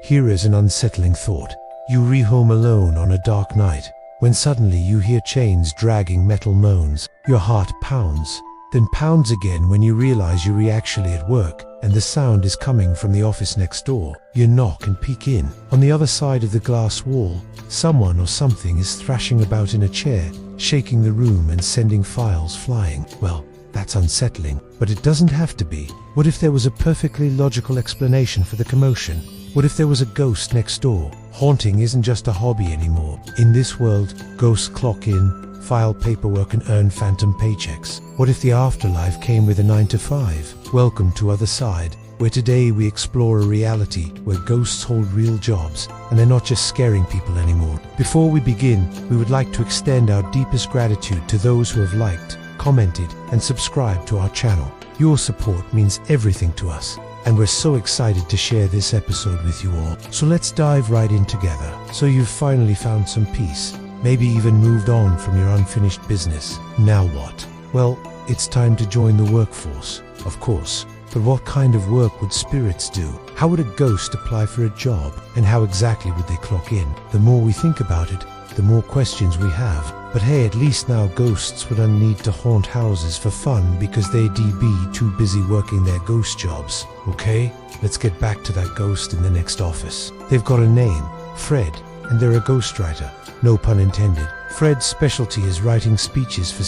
Here is an unsettling thought. You rehome alone on a dark night, when suddenly you hear chains dragging metal moans. Your heart pounds, then pounds again when you realize you're actually at work, and the sound is coming from the office next door. You knock and peek in. On the other side of the glass wall, someone or something is thrashing about in a chair, shaking the room and sending files flying. Well, that's unsettling, but it doesn't have to be. What if there was a perfectly logical explanation for the commotion? What if there was a ghost next door? Haunting isn't just a hobby anymore. In this world, ghosts clock in, file paperwork and earn phantom paychecks. What if the afterlife came with a 9 to 5? Welcome to Other Side, where today we explore a reality where ghosts hold real jobs, and they're not just scaring people anymore. Before we begin, we would like to extend our deepest gratitude to those who have liked, commented, and subscribed to our channel. Your support means everything to us, and we're so excited to share this episode with you all. So let's dive right in together. So you've finally found some peace, maybe even moved on from your unfinished business. Now what? Well, it's time to join the workforce, of course. But what kind of work would spirits do? How would a ghost apply for a job? And how exactly would they clock in? The more we think about it, the more questions we have. But hey, at least now ghosts wouldn't need to haunt houses for fun because they'd be too busy working their ghost jobs. Okay, let's get back to that ghost in the next office. They've got a name, Fred, and they're a ghostwriter. No pun intended. Fred's specialty is writing speeches for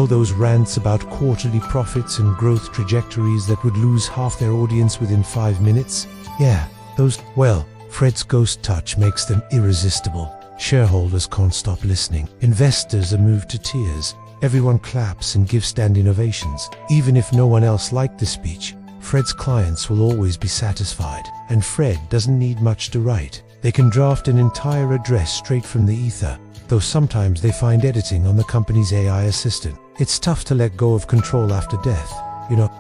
those rants about quarterly profits and growth trajectories that would lose half their audience within 5 minutes? Yeah, those. Well, Fred's ghost touch makes them irresistible. Shareholders can't stop listening. Investors are moved to tears. Everyone claps and gives standing ovations. Even if no one else liked the speech, Fred's clients will always be satisfied. And Fred doesn't need much to write. They can draft an entire address straight from the ether, though sometimes they find editing on the company's AI assistant. It's tough to let go of control after death.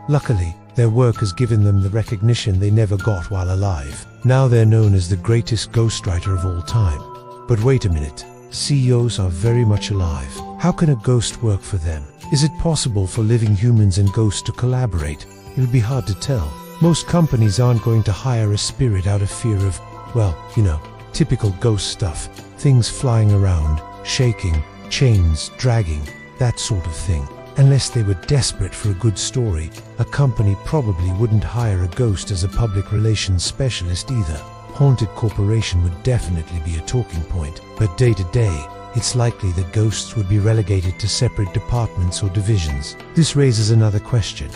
Luckily, their work has given them the recognition they never got while alive. Now they're known as the greatest ghostwriter of all time. But wait a minute, CEOs are very much alive. How can a ghost work for them? Is it possible for living humans and ghosts to collaborate? It'll be hard to tell. Most companies aren't going to hire a spirit out of fear of, typical ghost stuff. Things flying around, shaking, chains dragging, that sort of thing. Unless they were desperate for a good story, a company probably wouldn't hire a ghost as a public relations specialist either. Haunted corporation would definitely be a talking point, but day to day, it's likely that ghosts would be relegated to separate departments or divisions. This raises another question.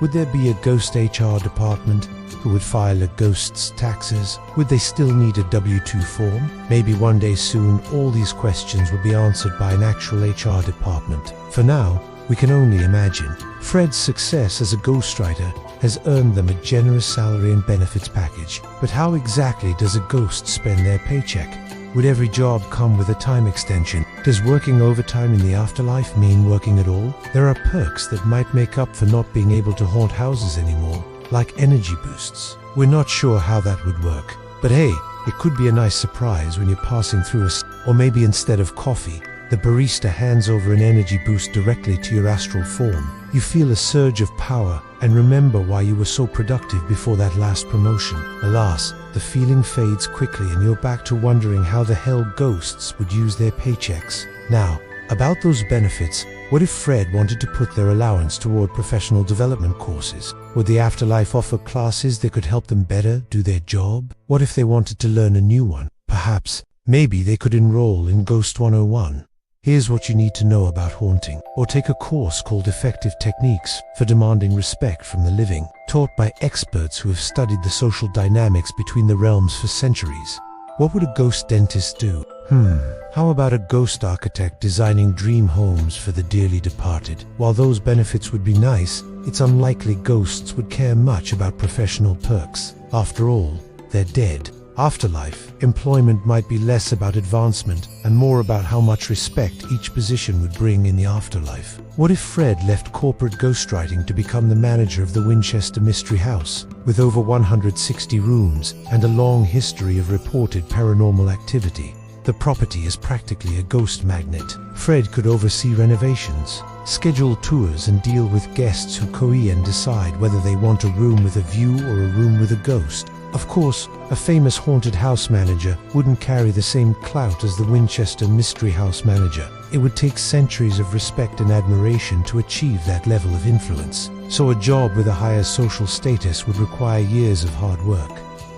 Would there be a ghost HR department who would file a ghost's taxes? Would they still need a W-2 form? Maybe one day soon, all these questions will be answered by an actual HR department. For now, we can only imagine. Fred's success as a ghostwriter has earned them a generous salary and benefits package. But how exactly does a ghost spend their paycheck? Would every job come with a time extension? Does working overtime in the afterlife mean working at all? There are perks that might make up for not being able to haunt houses anymore, like energy boosts. We're not sure how that would work. But hey, it could be a nice surprise when you're passing through or maybe instead of coffee, the barista hands over an energy boost directly to your astral form. You feel a surge of power and remember why you were so productive before that last promotion. Alas, the feeling fades quickly and you're back to wondering how the hell ghosts would use their paychecks. Now, about those benefits, what if Fred wanted to put their allowance toward professional development courses? Would the afterlife offer classes that could help them better do their job? What if they wanted to learn a new one? Perhaps, maybe they could enroll in Ghost 101. Here's what you need to know about haunting, or take a course called Effective Techniques for Demanding Respect from the Living, taught by experts who have studied the social dynamics between the realms for centuries. What would a ghost dentist do? How about a ghost architect designing dream homes for the dearly departed? While those benefits would be nice, it's unlikely ghosts would care much about professional perks. After all, they're dead. Afterlife, employment might be less about advancement and more about how much respect each position would bring in the afterlife. What if Fred left corporate ghostwriting to become the manager of the Winchester Mystery House? With over 160 rooms and a long history of reported paranormal activity, the property is practically a ghost magnet. Fred could oversee renovations, schedule tours and deal with guests who and decide whether they want a room with a view or a room with a ghost. Of course, a famous haunted house manager wouldn't carry the same clout as the Winchester Mystery House manager. It would take centuries of respect and admiration to achieve that level of influence. So a job with a higher social status would require years of hard work.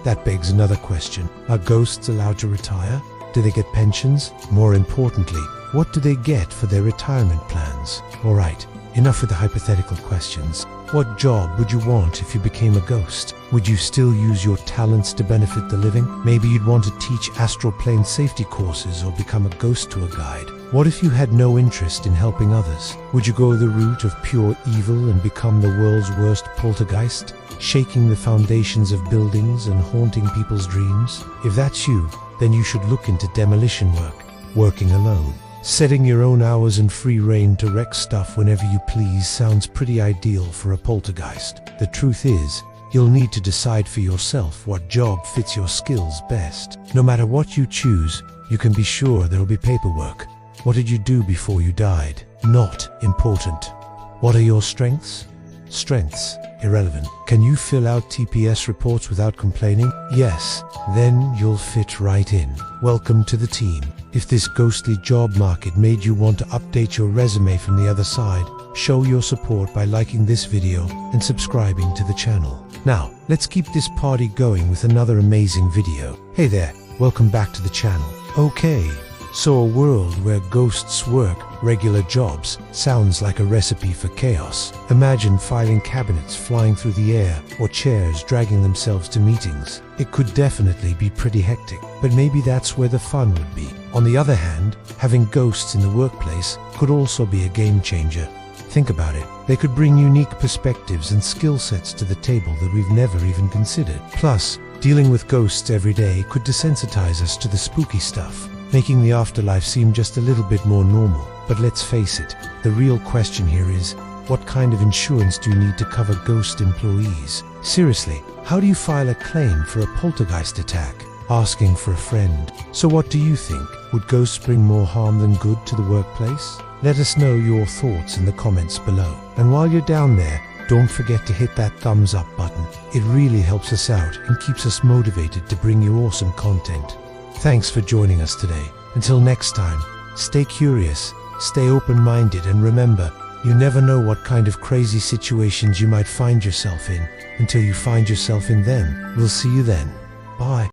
That begs another question. Are ghosts allowed to retire? Do they get pensions? More importantly, what do they get for their retirement plans? Alright, enough with the hypothetical questions. What job would you want if you became a ghost? Would you still use your talents to benefit the living? Maybe you'd want to teach astral plane safety courses or become a ghost tour guide. What if you had no interest in helping others? Would you go the route of pure evil and become the world's worst poltergeist, shaking the foundations of buildings and haunting people's dreams? If that's you, then you should look into demolition work, working alone. Setting your own hours and free reign to wreck stuff whenever you please sounds pretty ideal for a poltergeist. The truth is, you'll need to decide for yourself what job fits your skills best. No matter what you choose, you can be sure there'll be paperwork. What did you do before you died? Not important. What are your strengths? Strengths. Irrelevant. Can you fill out TPS reports without complaining? Yes. Then you'll fit right in. Welcome to the team. If this ghostly job market made you want to update your resume from the other side, show your support by liking this video and subscribing to the channel. Now, let's keep this party going with another amazing video. Hey there, welcome back to the channel. Okay, so a world where ghosts work regular jobs sounds like a recipe for chaos. Imagine filing cabinets flying through the air or chairs dragging themselves to meetings. It could definitely be pretty hectic, but maybe that's where the fun would be. On the other hand, having ghosts in the workplace could also be a game changer. Think about it. They could bring unique perspectives and skill sets to the table that we've never even considered. Plus, dealing with ghosts every day could desensitize us to the spooky stuff, making the afterlife seem just a little bit more normal. But let's face it, the real question here is, what kind of insurance do you need to cover ghost employees? Seriously, how do you file a claim for a poltergeist attack? Asking for a friend. So what do you think? Would ghosts bring more harm than good to the workplace? Let us know your thoughts in the comments below. And while you're down there, don't forget to hit that thumbs up button. It really helps us out and keeps us motivated to bring you awesome content. Thanks for joining us today. Until next time, stay curious, stay open-minded, and remember, you never know what kind of crazy situations you might find yourself in until you find yourself in them. We'll see you then. Bye.